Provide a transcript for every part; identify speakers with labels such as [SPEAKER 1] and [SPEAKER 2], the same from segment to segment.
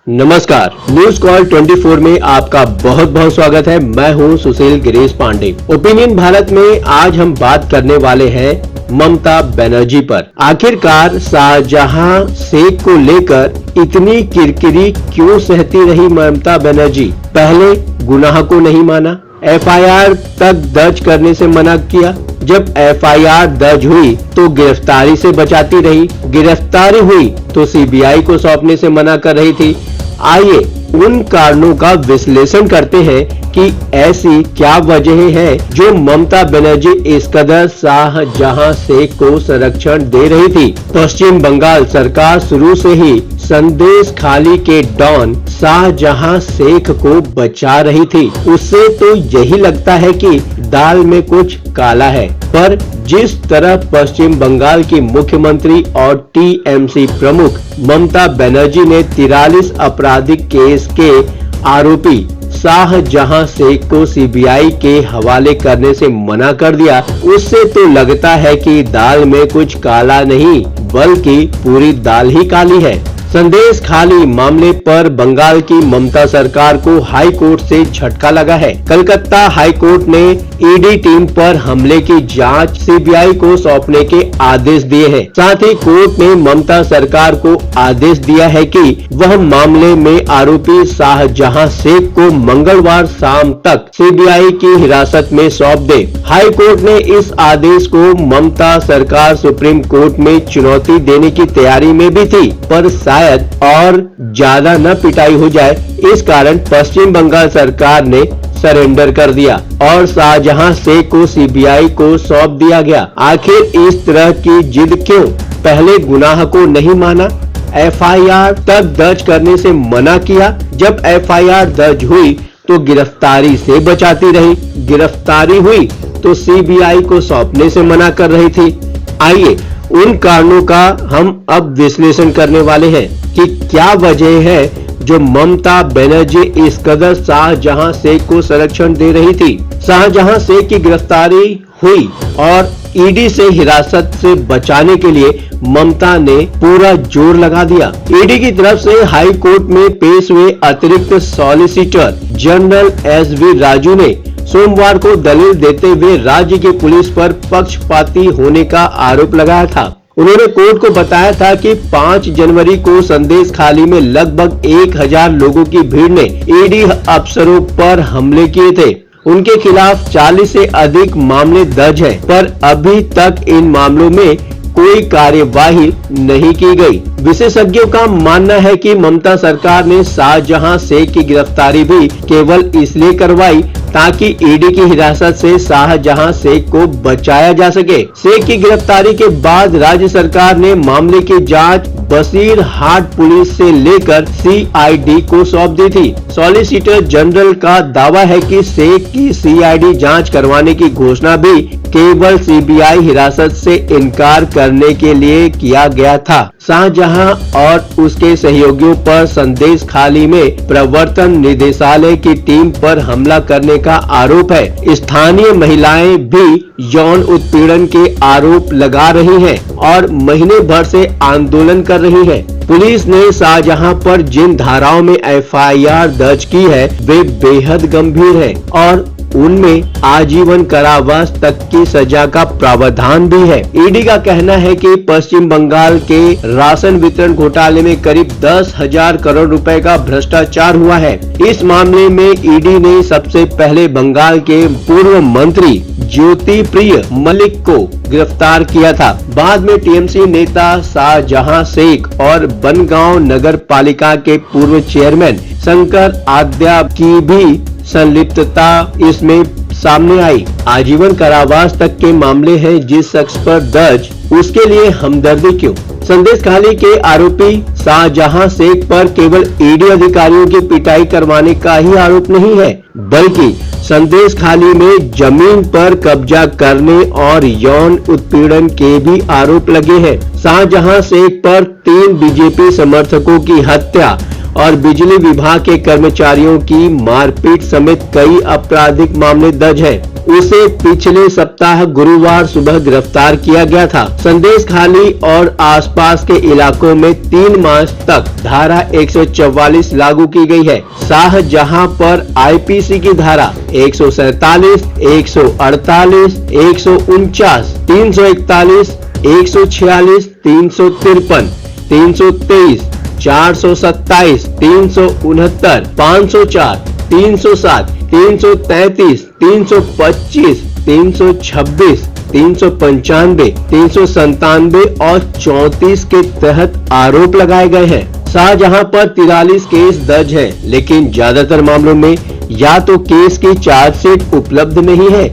[SPEAKER 1] नमस्कार, news call 24 में आपका बहुत बहुत स्वागत है। मैं हूं सुशील गिरीश पांडे। ओपिनियन भारत में आज हम बात करने वाले हैं ममता बनर्जी पर। आखिरकार शाहजहां शेख को लेकर इतनी किरकिरी क्यों सहती रही ममता बनर्जी? पहले गुनाह को नहीं माना, एफआईआर तक दर्ज करने से मना किया। जब एफआईआर दर्ज हुई तो गिरफ्तारी से बचाती रही, गिरफ्तारी हुई तो सीबीआई को सौंपने से मना कर रही थी। आइए उन कारणों का विश्लेषण करते हैं कि ऐसी क्या वजह है जो ममता बनर्जी इस कदर शाहजहां शेख को संरक्षण दे रही थी। पश्चिम बंगाल सरकार शुरू से ही संदेश खाली के डॉन शाहजहां शेख को बचा रही थी। उससे तो यही लगता है कि दाल में कुछ काला है, पर जिस तरह पश्चिम बंगाल की मुख्यमंत्री और टीएमसी प्रमुख ममता बनर्जी ने 43 आपराधिक केस के आरोपी शाहजहां शेख को सीबीआई के हवाले करने से मना कर दिया, उससे तो लगता है कि दाल में कुछ काला नहीं बल्कि पूरी दाल ही काली है। संदेश खाली मामले पर बंगाल की ममता सरकार को हाई कोर्ट से झटका लगा है। कलकत्ता हाई कोर्ट ने ईडी टीम पर हमले की जांच सीबीआई को सौंपने के आदेश दिए हैं। साथ ही कोर्ट ने ममता सरकार को आदेश दिया है कि वह मामले में आरोपी शाहजहां शेख को मंगलवार शाम तक सीबीआई की हिरासत में सौंप दे। हाई कोर्ट ने इस आदेश को ममता सरकार सुप्रीम कोर्ट में चुनौती देने की तैयारी में भी थी, पर शायद और ज्यादा न पिटाई हो जाए इस कारण पश्चिम बंगाल सरकार ने सरेंडर कर दिया और शाहजहां शेख को सीबीआई को सौंप दिया गया। आखिर इस तरह की जिद क्यों? पहले गुनाह को नहीं माना, एफआईआर तक दर्ज करने से मना किया। जब एफआईआर दर्ज हुई तो गिरफ्तारी से बचाती रही, गिरफ्तारी हुई तो सीबीआई को सौंपने से मना कर रही थी। आइए उन कारणों का हम अब विश्लेषण करने वाले हैं कि क्या वजह है जो ममता बनर्जी इस कदर शाहजहां शेख को संरक्षण दे रही थी। शाहजहां शेख की गिरफ्तारी हुई और ईडी से हिरासत से बचाने के लिए ममता ने पूरा जोर लगा दिया। ईडी की तरफ से हाई कोर्ट में पेश हुए अतिरिक्त सॉलिसिटर जनरल एसवी राजू ने सोमवार को दलील देते हुए राज्य की पुलिस पर पक्षपाती होने का आरोप लगाया था। उन्होंने कोर्ट को बताया था कि 5 जनवरी को संदेश खाली में लगभग 1000 लोगों की भीड़ ने ईडी अफसरों पर हमले किए थे। उनके खिलाफ 40 से अधिक मामले दर्ज हैं, पर अभी तक इन मामलों में कोई कार्यवाही नहीं की गई। विशेषज्ञों का मानना है कि ममता सरकार ने शाहजहां शेख की गिरफ्तारी भी केवल इसलिए करवाई ताकि ईडी की हिरासत से शाहजहां शेख को बचाया जा सके। शेख की गिरफ्तारी के बाद राज्य सरकार ने मामले की जांच बसीरहाट पुलिस से लेकर सीआईडी को सौंप दी थी। सॉलिसिटर जनरल का दावा है कि शेख की सीआईडी जांच करवाने की घोषणा भी केवल सीबीआई हिरासत से इनकार करने के लिए किया गया था। शाहजहां और उसके सहयोगियों पर संदेश खाली में प्रवर्तन निदेशालय की टीम पर हमला करने का आरोप है। स्थानीय महिलाएं भी यौन उत्पीड़न के आरोप लगा रही हैं और महीने भर से आंदोलन कर रही हैं। पुलिस ने शाहजहां पर जिन धाराओं में एफआईआर दर्ज की है वे बेहद गंभीर है और उनमें आजीवन कारावास तक की सजा का प्रावधान भी है। ईडी का कहना है कि पश्चिम बंगाल के राशन वितरण घोटाले में करीब 10,000 करोड़ रुपए का भ्रष्टाचार हुआ है। इस मामले में ईडी ने सबसे पहले बंगाल के पूर्व मंत्री ज्योति प्रिय मलिक को गिरफ्तार किया था। बाद में टीएमसी नेता शाहजहां शेख और बनगांव नगर पालिका के पूर्व चेयरमैन शंकर आद्या की भी संलिप्तता इसमें सामने आई। आजीवन कारावास तक के मामले हैं जिस शख्स पर दर्ज, उसके लिए हमदर्दी क्यों? संदेश खाली के आरोपी शाहजहां शेख पर केवल ईडी अधिकारियों की पिटाई करवाने का ही आरोप नहीं है, बल्कि संदेश खाली में जमीन पर कब्जा करने और यौन उत्पीड़न के भी आरोप लगे हैं। शाहजहां शेख पर 3 बीजेपी समर्थकों की हत्या और बिजली विभाग के कर्मचारियों की मारपीट समेत कई आपराधिक मामले दर्ज है। उसे पिछले सप्ताह गुरुवार सुबह गिरफ्तार किया गया था। संदेशखाली और आसपास के इलाकों में 3 मार्च तक धारा 144 लागू की गई है। शाहजहां पर आईपीसी की धारा 147, 148, 149, 341, 146, 353, 323, 427, 369, 504, 307, 333, 325, 326, 395, 397 और 34 के तहत आरोप लगाए गए हैं। शाहजहां पर 43 केस दर्ज हैं, लेकिन ज्यादातर मामलों में या तो केस की चार्जशीट उपलब्ध नहीं है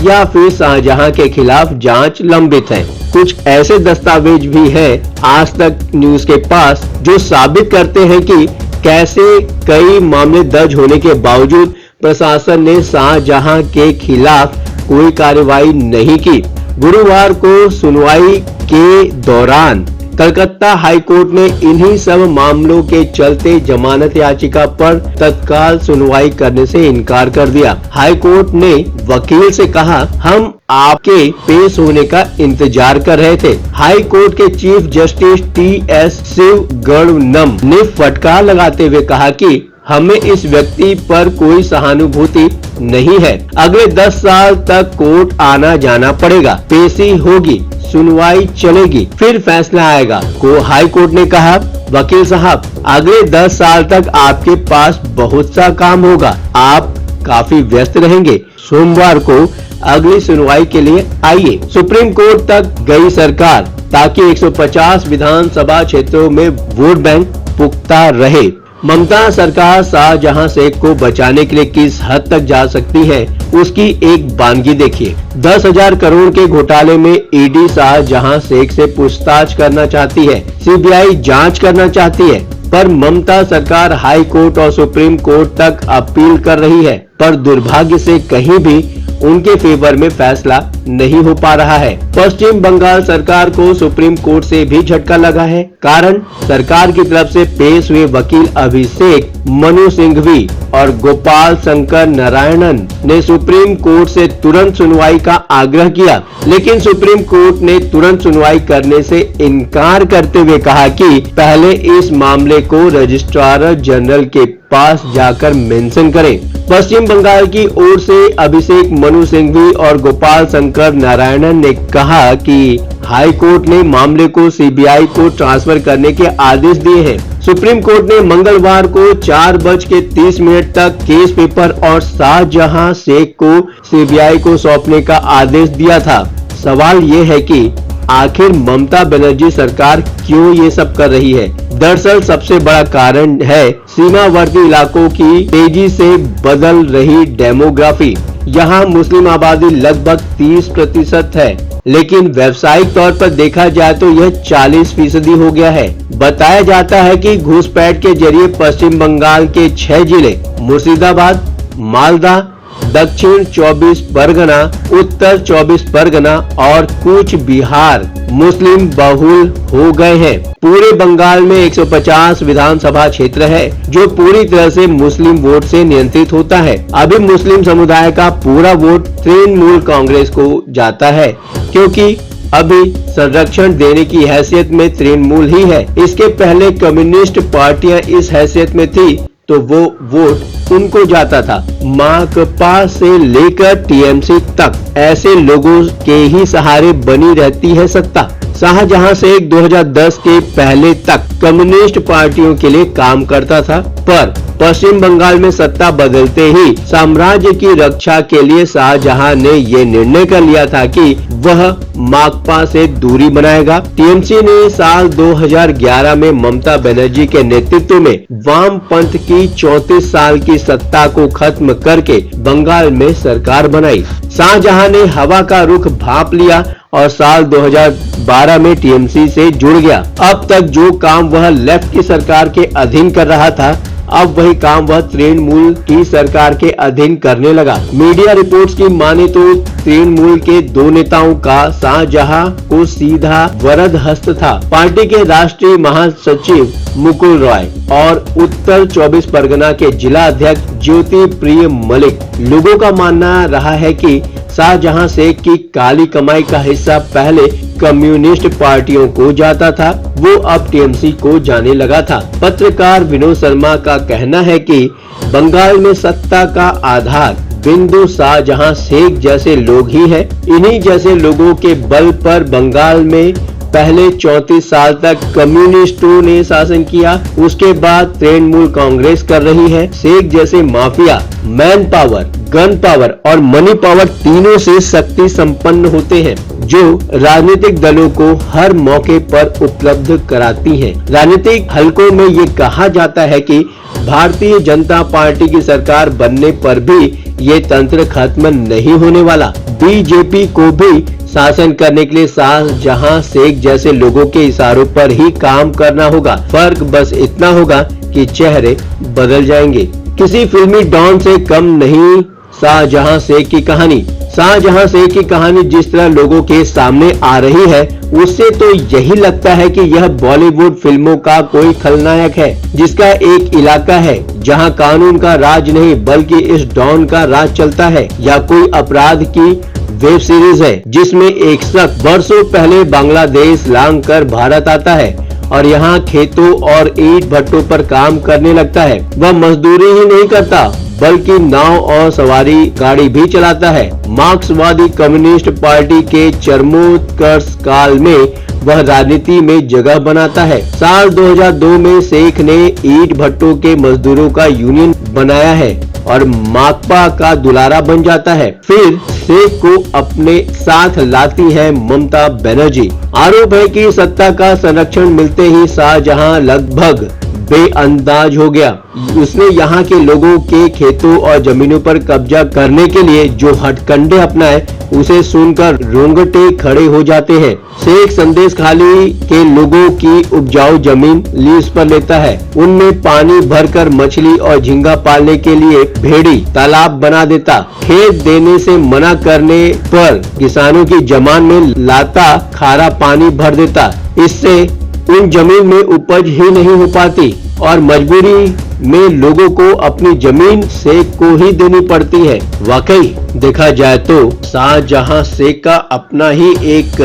[SPEAKER 1] या फिर शाहजहां के खिलाफ जांच लंबित है। कुछ ऐसे दस्तावेज भी हैं आज तक न्यूज के पास जो साबित करते हैं कि कैसे कई मामले दर्ज होने के बावजूद प्रशासन ने शाहजहां के खिलाफ कोई कार्रवाई नहीं की। गुरुवार को सुनवाई के दौरान कलकत्ता हाई कोर्ट ने इन्हीं सब मामलों के चलते जमानत याचिका पर तत्काल सुनवाई करने से इनकार कर दिया। हाई कोर्ट ने वकील से कहा, हम आपके पेश होने का इंतजार कर रहे थे। हाई कोर्ट के चीफ जस्टिस टी.एस. शिवगणनम ने फटकार लगाते हुए कहा कि हमें इस व्यक्ति पर कोई सहानुभूति नहीं है। अगले 10 साल तक कोर्ट आना जाना पड़ेगा, पेशी होगी, सुनवाई चलेगी, फिर फैसला आएगा। हाई कोर्ट ने कहा, वकील साहब, अगले 10 साल तक आपके पास बहुत सा काम होगा, आप काफी व्यस्त रहेंगे। सोमवार को अगली सुनवाई के लिए आइए। सुप्रीम कोर्ट तक गई सरकार ताकि 150 विधानसभा क्षेत्रों में वोट बैंक पुख्ता रहे। ममता सरकार शाहजहां शेख को बचाने के लिए किस हद तक जा सकती है, उसकी एक बानगी देखिए। 10,000 करोड़ के घोटाले में ईडी शाहजहां शेख से पूछताछ करना चाहती है, सीबीआई जांच करना चाहती है, पर ममता सरकार हाई कोर्ट और सुप्रीम कोर्ट तक अपील कर रही है, पर दुर्भाग्य से कहीं भी उनके फेवर में फैसला नहीं हो पा रहा है। पश्चिम बंगाल सरकार को सुप्रीम कोर्ट से भी झटका लगा है। कारण सरकार की तरफ से पेश हुए वकील अभिषेक मनु सिंघवी और गोपाल शंकर नारायणन ने सुप्रीम कोर्ट से तुरंत सुनवाई का आग्रह किया, लेकिन सुप्रीम कोर्ट ने तुरंत सुनवाई करने से इनकार करते हुए कहा कि पहले इस मामले को रजिस्ट्रार जनरल के पास जाकर मेंशन करें। पश्चिम बंगाल की ओर से अभिषेक मनु सिंघवी और गोपाल शंकर नारायणन ने कहा कि हाई कोर्ट ने मामले को सीबीआई को ट्रांसफर करने के आदेश दिए हैं। सुप्रीम कोर्ट ने मंगलवार को 4:30 तक केस पेपर और शाहजहां शेख को सीबीआई को सौंपने का आदेश दिया था। सवाल ये है कि आखिर ममता बनर्जी सरकार क्यों ये सब कर रही है? दरअसल सबसे बड़ा कारण है सीमावर्ती इलाकों की तेजी से बदल रही डेमोग्राफी। यहाँ मुस्लिम आबादी लगभग 30% है, लेकिन व्यावसायिक तौर पर देखा जाए तो यह 40% हो गया है। बताया जाता है कि घुसपैठ के जरिए पश्चिम बंगाल के 6 जिले मुर्शिदाबाद, मालदा, दक्षिण 24 परगना, उत्तर 24 परगना और कूच बिहार मुस्लिम बहुल हो गए हैं। पूरे बंगाल में 150 विधानसभा क्षेत्र है जो पूरी तरह से मुस्लिम वोट से नियंत्रित होता है। अभी मुस्लिम समुदाय का पूरा वोट तृणमूल कांग्रेस को जाता है, क्योंकि अभी संरक्षण देने की हैसियत में तृणमूल ही है। इसके पहले कम्युनिस्ट पार्टियां इस हैसियत में थी तो वो वोट उनको जाता था। माकपा से लेकर टीएमसी तक ऐसे लोगों के ही सहारे बनी रहती है सत्ता। शाहजहां शेख 2010 के पहले तक कम्युनिस्ट पार्टियों के लिए काम करता था, पर पश्चिम बंगाल में सत्ता बदलते ही साम्राज्य की रक्षा के लिए शाहजहां ने ये निर्णय कर लिया था कि वह माकपा से दूरी बनाएगा। टीएमसी ने साल 2011 में ममता बनर्जी के नेतृत्व में वाम पंथ की 34 साल की सत्ता को खत्म करके बंगाल में सरकार बनाई। शाहजहां ने हवा का रुख भांप लिया और साल 2012 में टीएमसी से जुड़ गया। अब तक जो काम वह लेफ्ट की सरकार के अधीन कर रहा था, अब वही काम वह तृणमूल की सरकार के अधीन करने लगा। मीडिया रिपोर्ट्स की माने तो तृणमूल के दो नेताओं का शाहजहां को सीधा वरद हस्त था। पार्टी के राष्ट्रीय महासचिव मुकुल रॉय और उत्तर 24 परगना के जिला अध्यक्ष ज्योति प्रिय मलिक। लोगों का मानना रहा है कि शाहजहां शेख की काली कमाई का हिस्सा पहले कम्युनिस्ट पार्टियों को जाता था, वो अब टीएमसी को जाने लगा था। पत्रकार विनोद शर्मा का कहना है कि बंगाल में सत्ता का आधार बिंदु शाहजहां शेख जैसे लोग ही है। इन्हीं जैसे लोगों के बल पर बंगाल में पहले 34 साल तक कम्युनिस्टों ने शासन किया, उसके बाद तृणमूल कांग्रेस कर रही है। शेख जैसे mafia man power, gun power और मनी पावर तीनों से शक्ति संपन्न होते हैं, जो राजनीतिक दलों को हर मौके पर उपलब्ध कराती हैं। राजनीतिक हलकों में ये कहा जाता है कि भारतीय जनता पार्टी की सरकार बनने पर भी ये तंत्र खत्म नहीं होने वाला। बीजेपी को भी शासन करने के लिए शाहजहां शेख जैसे लोगों के इशारों पर ही काम करना होगा। फर्क बस इतना होगा कि चेहरे बदल जाएंगे। किसी फिल्मी डॉन से कम नहीं शाहजहां शेख की कहानी। शाहजहां शेख की कहानी जिस तरह लोगों के सामने आ रही है, उससे तो यही लगता है कि यह बॉलीवुड फिल्मों का कोई खलनायक है, जिसका एक इलाका है जहां कानून का राज नहीं बल्कि इस डॉन का राज चलता है, या कोई अपराध की वेब सीरीज है जिसमें एक शख्स वर्षों पहले बांग्लादेश लांग कर भारत आता है और यहाँ खेतों और ईंट भट्टों पर काम करने लगता है। वह मजदूरी ही नहीं करता बल्कि नाव और सवारी गाड़ी भी चलाता है। मार्क्सवादी कम्युनिस्ट पार्टी के चरमोत्कर्ष काल में वह राजनीति में जगह बनाता है। साल 2002 में शेख ने ईंट भट्टों के मजदूरों का यूनियन बनाया है और माकपा का दुलारा बन जाता है। फिर शेख को अपने साथ लाती है ममता बनर्जी। आरोप है कि सत्ता का संरक्षण मिलते ही शाहजहां लगभग बेअंदाज हो गया। उसने यहाँ के लोगों के खेतों और जमीनों पर कब्जा करने के लिए जो हथकंडे अपनाए, उसे सुनकर रोंगटे खड़े हो जाते हैं। शेख संदेश खाली के लोगों की उपजाऊ जमीन लीज पर लेता है, उनमें पानी भरकर मछली और झींगा पालने के लिए भेड़ी तालाब बना देता। खेत देने से मना करने पर किसानों की जमान में लाता खारा पानी भर देता। इससे उन जमीन में उपज ही नहीं हो पाती और मजबूरी में लोगों को अपनी जमीन शेख को ही देनी पड़ती है। वाकई देखा जाए तो शाहजहां शेख का अपना ही एक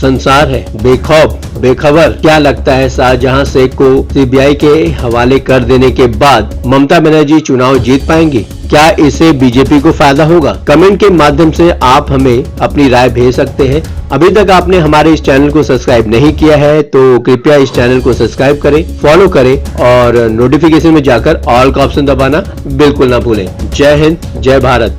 [SPEAKER 1] संसार है, बेखौफ बेखबर। क्या लगता है शाहजहां शेख को सीबीआई के हवाले कर देने के बाद ममता बनर्जी चुनाव जीत पाएंगी? क्या इससे बीजेपी को फायदा होगा? कमेंट के माध्यम से आप हमें अपनी राय भेज सकते हैं। अभी तक आपने हमारे इस चैनल को सब्सक्राइब नहीं किया है तो कृपया इस चैनल को सब्सक्राइब करें, फॉलो करें और नोटिफिकेशन में जाकर ऑल का ऑप्शन दबाना बिल्कुल ना भूलें। जय हिंद, जय भारत।